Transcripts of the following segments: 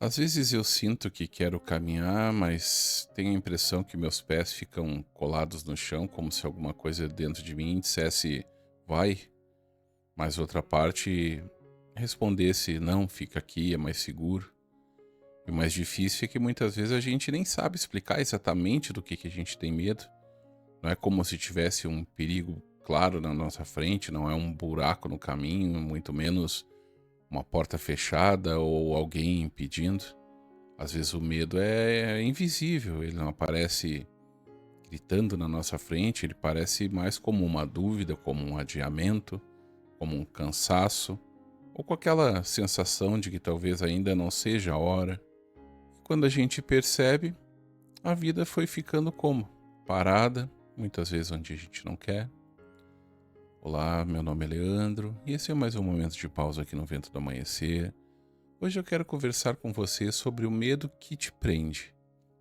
Às vezes eu sinto que quero caminhar, mas tenho a impressão que meus pés ficam colados no chão, como se alguma coisa dentro de mim dissesse vai, mas outra parte respondesse não, fica aqui, é mais seguro. E o mais difícil é que muitas vezes a gente nem sabe explicar exatamente do que a gente tem medo. Não é como se tivesse um perigo claro na nossa frente, não é um buraco no caminho, muito menos uma porta fechada ou alguém impedindo. Às vezes o medo é invisível, ele não aparece gritando na nossa frente, ele parece mais como uma dúvida, como um adiamento, como um cansaço, ou com aquela sensação de que talvez ainda não seja a hora. Quando a gente percebe, a vida foi ficando como? Parada, muitas vezes onde a gente não quer. Olá, meu nome é Leandro e esse é mais um momento de pausa aqui no Vento do Amanhecer. Hoje eu quero conversar com você sobre o medo que te prende.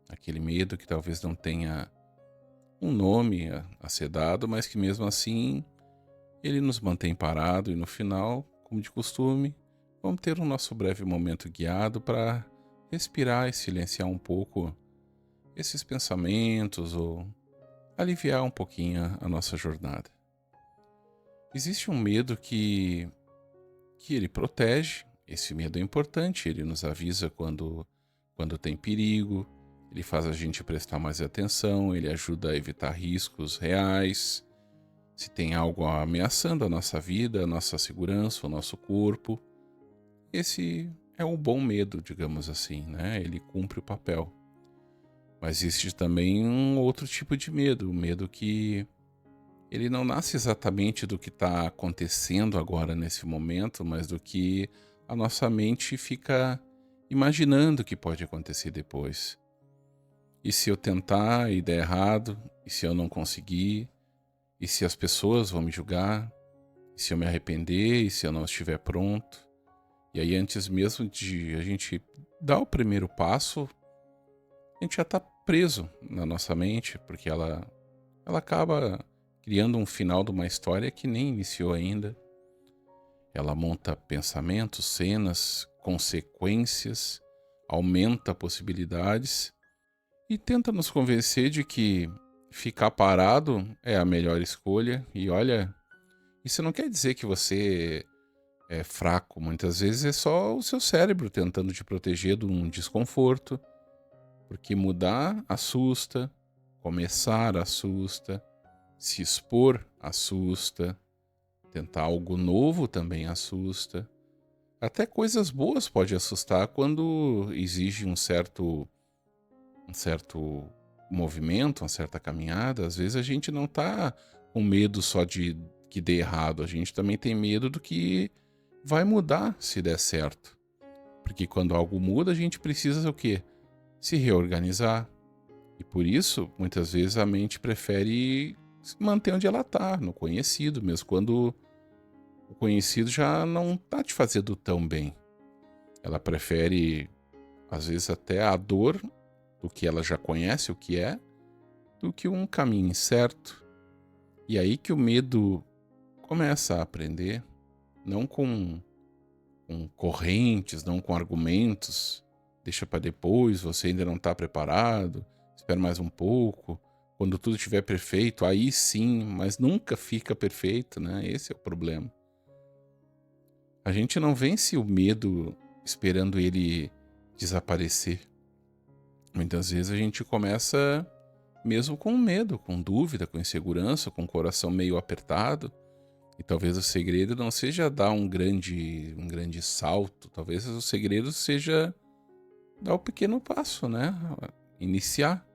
Aquele medo que talvez não tenha um nome a ser dado, mas que mesmo assim ele nos mantém parado e no final, como de costume, vamos ter o nosso breve momento guiado para respirar e silenciar um pouco esses pensamentos ou aliviar um pouquinho a nossa jornada. Existe um medo que ele protege, esse medo é importante, ele nos avisa quando tem perigo, ele faz a gente prestar mais atenção, ele ajuda a evitar riscos reais, se tem algo ameaçando a nossa vida, a nossa segurança, o nosso corpo. Esse é o bom medo, digamos assim, né? Ele cumpre o papel. Mas existe também um outro tipo de medo, o medo que ele não nasce exatamente do que está acontecendo agora nesse momento, mas do que a nossa mente fica imaginando que pode acontecer depois. E se eu tentar e der errado? E se eu não conseguir? E se as pessoas vão me julgar? E se eu me arrepender? E se eu não estiver pronto? E aí, antes mesmo de a gente dar o primeiro passo, a gente já está preso na nossa mente, porque ela acaba criando um final de uma história que nem iniciou ainda. Ela monta pensamentos, cenas, consequências, aumenta possibilidades e tenta nos convencer de que ficar parado é a melhor escolha. E olha, isso não quer dizer que você é fraco, muitas vezes é só o seu cérebro tentando te proteger de um desconforto, porque mudar assusta, começar assusta, se expor assusta, tentar algo novo também assusta. Até coisas boas pode assustar quando exige um certo movimento, uma certa caminhada. Às vezes a gente não tá com medo só de que dê errado, a gente também tem medo do que vai mudar se der certo. Porque quando algo muda, a gente precisa o quê? Se reorganizar. E por isso, muitas vezes a mente prefere se manter onde ela tá, no conhecido, mesmo quando o conhecido já não tá te fazendo tão bem. Ela prefere, às vezes, até a dor do que ela já conhece o que é, do que um caminho incerto. E aí que o medo começa a aprender, não com correntes, não com argumentos. Deixa para depois, você ainda não está preparado, espera mais um pouco. Quando tudo estiver perfeito, aí sim, mas nunca fica perfeito, né? Esse é o problema. A gente não vence o medo esperando ele desaparecer. Muitas vezes a gente começa mesmo com medo, com dúvida, com insegurança, com o coração meio apertado. E talvez o segredo não seja dar um grande salto, talvez o segredo seja dar o pequeno passo, né? Iniciar.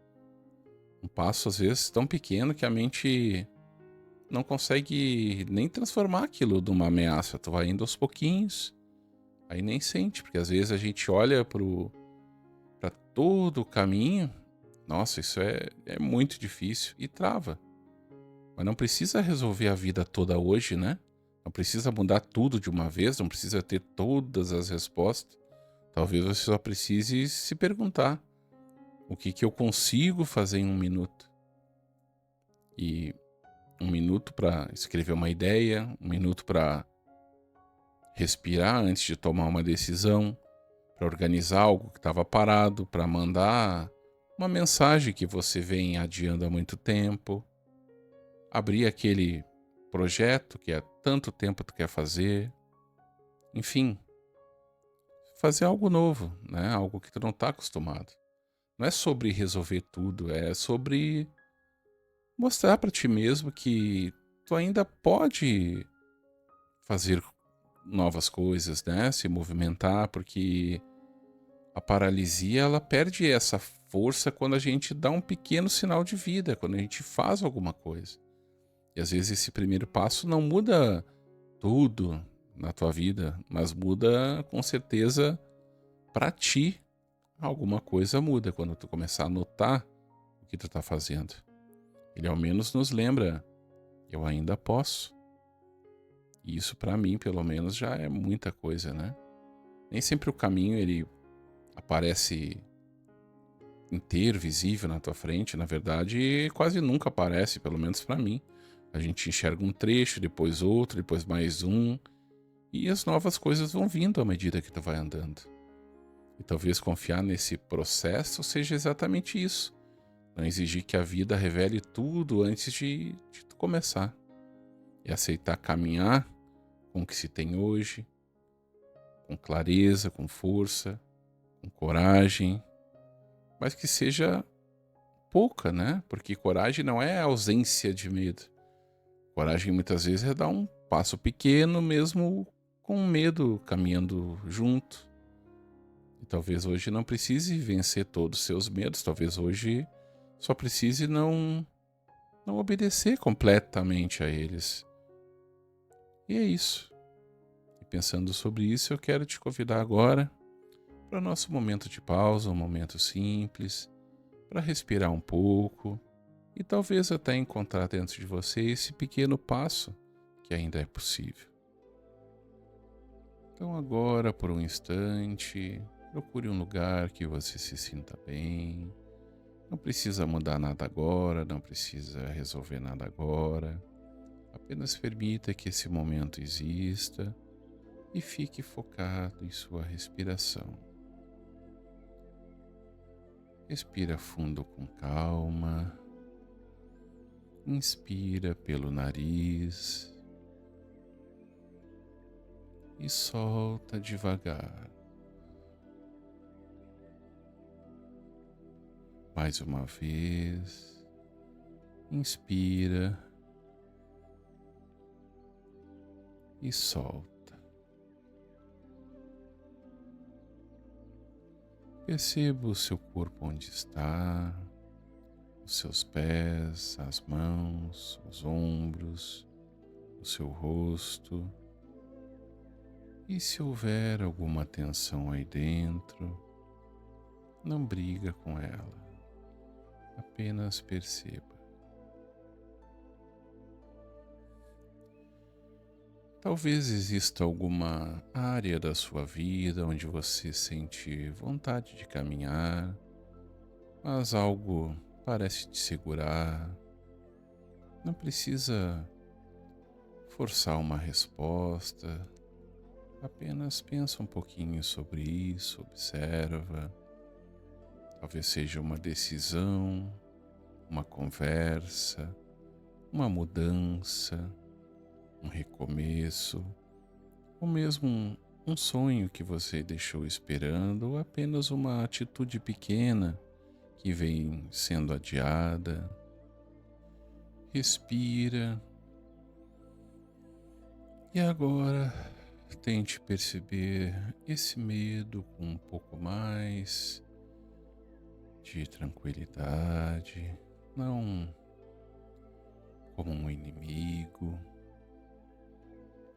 Um passo, às vezes, tão pequeno que a mente não consegue nem transformar aquilo numa ameaça. Tu vai indo aos pouquinhos, aí nem sente, porque às vezes a gente olha para todo o caminho, nossa, isso é muito difícil e trava. Mas não precisa resolver a vida toda hoje, né? Não precisa mudar tudo de uma vez, não precisa ter todas as respostas. Talvez você só precise se perguntar: o que eu consigo fazer em 1 minuto? E 1 minuto para escrever uma ideia, 1 minuto para respirar antes de tomar uma decisão, para organizar algo que estava parado, para mandar uma mensagem que você vem adiando há muito tempo, abrir aquele projeto que há tanto tempo tu quer fazer, enfim, fazer algo novo, né? Algo que tu não está acostumado. Não é sobre resolver tudo, é sobre mostrar para ti mesmo que tu ainda pode fazer novas coisas, né? Se movimentar, porque a paralisia ela perde essa força quando a gente dá um pequeno sinal de vida, quando a gente faz alguma coisa. E às vezes esse primeiro passo não muda tudo na tua vida, mas muda com certeza para ti. Alguma coisa muda quando tu começar a notar o que tu tá fazendo. Ele ao menos nos lembra, eu ainda posso. E isso para mim, pelo menos, já é muita coisa, né? Nem sempre o caminho ele aparece inteiro, visível na tua frente. Na verdade, quase nunca aparece, pelo menos para mim. A gente enxerga um trecho, depois outro, depois mais um. E as novas coisas vão vindo à medida que tu vai andando. E talvez confiar nesse processo seja exatamente isso. Não exigir que a vida revele tudo antes de tu começar. E aceitar caminhar com o que se tem hoje, com clareza, com força, com coragem, mas que seja pouca, né? Porque coragem não é ausência de medo. Coragem muitas vezes é dar um passo pequeno, mesmo com medo caminhando junto. E talvez hoje não precise vencer todos os seus medos, talvez hoje só precise não obedecer completamente a eles. E é isso. E pensando sobre isso, eu quero te convidar agora para o nosso momento de pausa, um momento simples, para respirar um pouco e talvez até encontrar dentro de você esse pequeno passo que ainda é possível. Então agora, por um instante, procure um lugar que você se sinta bem. Não precisa mudar nada agora, não precisa resolver nada agora. Apenas permita que esse momento exista e fique focado em sua respiração. Respira fundo com calma. Inspira pelo nariz e solta devagar. Mais uma vez. Inspira e solta. Perceba o seu corpo onde está, os seus pés, as mãos, os ombros, o seu rosto. E se houver alguma tensão aí dentro, não briga com ela, apenas perceba. Talvez exista alguma área da sua vida onde você sente vontade de caminhar, mas algo parece te segurar. Não precisa forçar uma resposta, apenas pensa um pouquinho sobre isso, observa. Talvez seja uma decisão, uma conversa, uma mudança, um recomeço, ou mesmo um sonho que você deixou esperando, ou apenas uma atitude pequena que vem sendo adiada. Respira e agora tente perceber esse medo com um pouco mais de tranquilidade, não como um inimigo,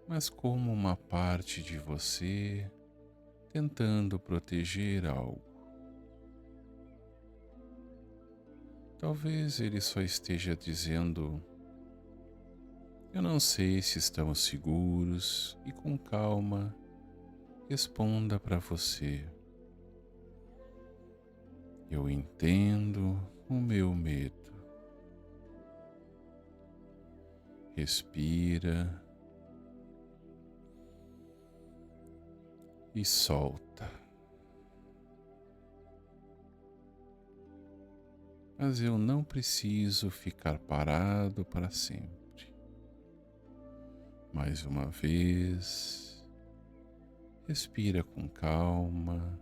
mas como uma parte de você tentando proteger algo. Talvez ele só esteja dizendo: eu não sei se estamos seguros, e com calma responda para você: eu entendo o meu medo. Respira e solta. mas eu não preciso ficar parado para sempre. Mais uma vez, respira com calma.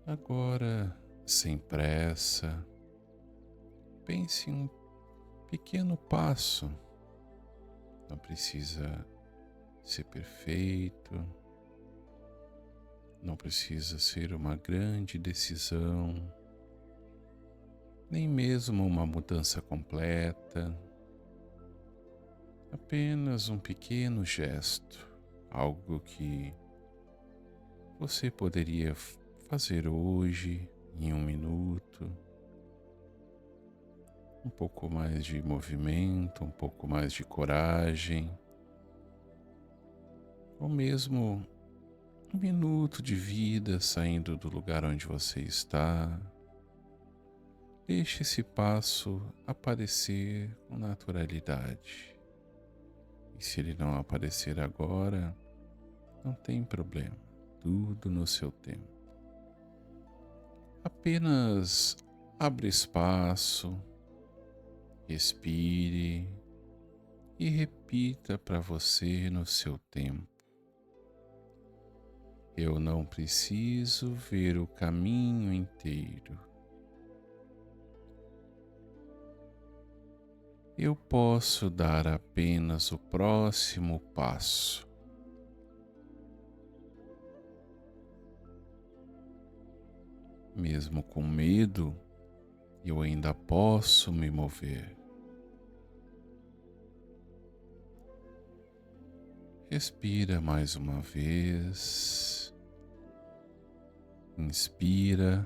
Agora, sem pressa, pense em um pequeno passo. Não precisa ser perfeito, não precisa ser uma grande decisão, nem mesmo uma mudança completa. Apenas um pequeno gesto, algo que você poderia fazer hoje em 1 minuto. Um pouco mais de movimento, um pouco mais de coragem, ou mesmo 1 minuto de vida saindo do lugar onde você está. Deixe esse passo aparecer com naturalidade. E se ele não aparecer agora, não tem problema, tudo no seu tempo. Apenas abra espaço, respire e repita para você no seu tempo. Eu não preciso ver o caminho inteiro. Eu posso dar apenas o próximo passo. Mesmo com medo, eu ainda posso me mover. Respira mais uma vez. Inspira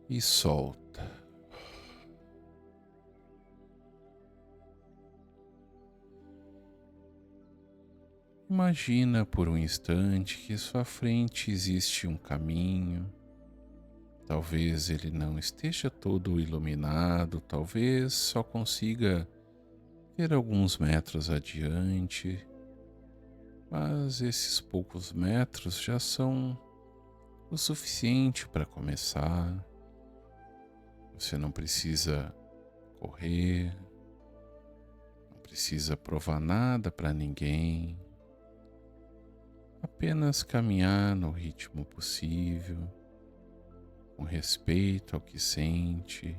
e solta. Imagina por um instante que à sua frente existe um caminho. Talvez ele não esteja todo iluminado, talvez só consiga ver alguns metros adiante, mas esses poucos metros já são o suficiente para começar. Você não precisa correr, não precisa provar nada para ninguém, apenas caminhar no ritmo possível, com respeito ao que sente,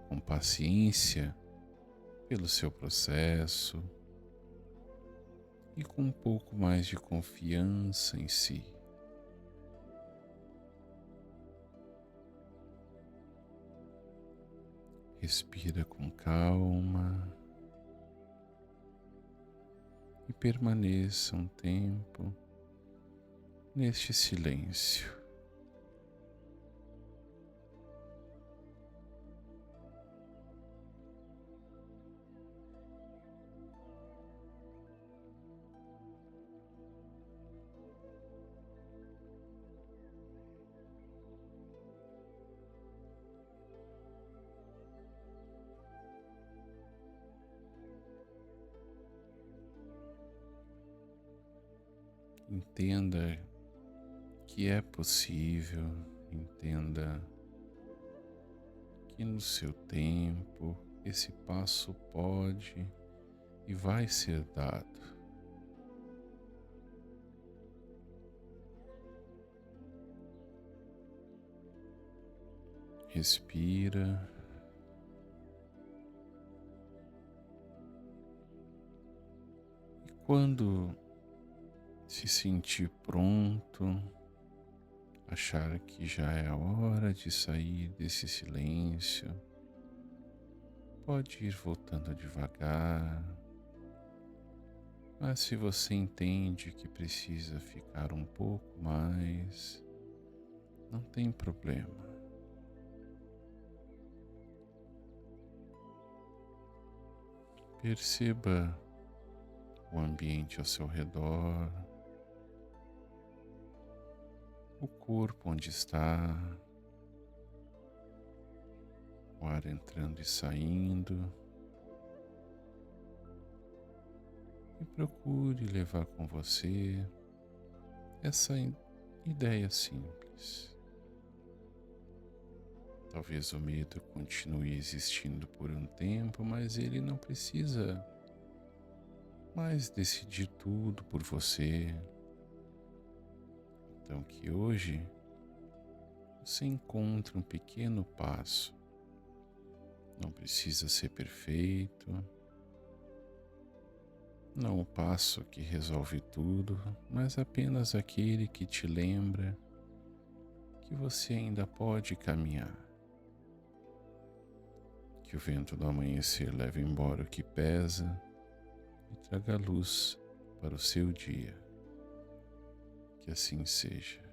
com paciência pelo seu processo e com um pouco mais de confiança em si. Respira com calma e permaneça um tempo neste silêncio. Entenda que é possível, entenda que no seu tempo esse passo pode e vai ser dado. Respira. E quando se sentir pronto, achar que já é a hora de sair desse silêncio, pode ir voltando devagar, mas se você entende que precisa ficar um pouco mais, não tem problema. Perceba o ambiente ao seu redor, o corpo onde está, o ar entrando e saindo, e procure levar com você essa ideia simples. Talvez o medo continue existindo por um tempo, mas ele não precisa mais decidir tudo por você. Então que hoje você encontre um pequeno passo. Não precisa ser perfeito, não o passo que resolve tudo, mas apenas aquele que te lembra que você ainda pode caminhar. Que o vento do amanhecer leve embora o que pesa e traga luz para o seu dia. Que assim seja.